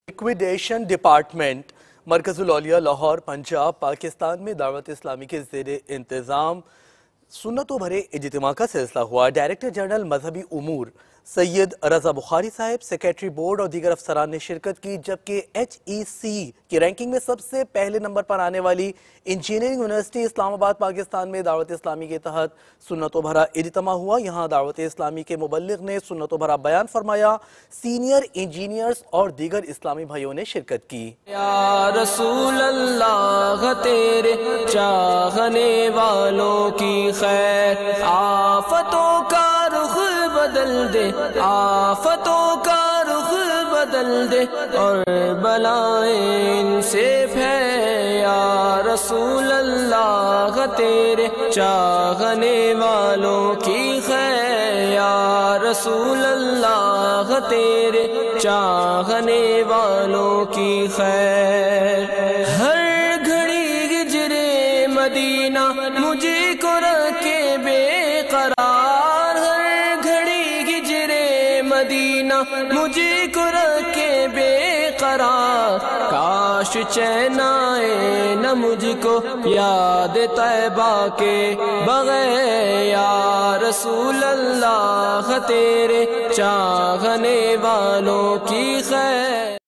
لیکویڈیشن department مرکز العلیہ لاہور پنجاب پاکستان میں دعوت اسلامی کے زیر انتظام سنتوں بھرے اجتماع کا سلسلہ ہوا۔ ڈائریکٹر جنرل مذہبی امور سید رضا بخاری صاحب، سیکریٹری بورڈ اور دیگر افسران نے شرکت کی، جبکہ HEC کی رینکنگ میں سب سے پہلے نمبر پر آنے والی انجینئرنگ یونیورسٹی اسلام آباد پاکستان میں دعوت اسلامی کے تحت سنتوں بھرا اجتماع ہوا۔ یہاں دعوت اسلامی کے مبلغ نے سنتوں بھرا بیان فرمایا، سینئر انجینئرز اور دیگر اسلامی بھائیوں نے شرکت کی۔ یا رسول اللہ تیرے چاہنے والوں کی خیر، آفتوں کا رخ بدل دے، آفتوں کا رخ بدل دے اور بلائیں ان سے پھیلے۔ یا رسول اللہ تیرے چاہنے والوں کی خیر، یا رسول اللہ تیرے چاہنے والوں کی خیر۔ ہر گھڑی ہجرے مدینہ مجھے کو رکھے بے قرار، ہر گھڑی ہجرے مدینہ مجھے کو رکھے بے قرار۔ کاش چین آئے نہ مجھ کو یاد طیبہ کے بغیر۔ یا رسول اللہ تیرے چاہنے والوں کی خیر۔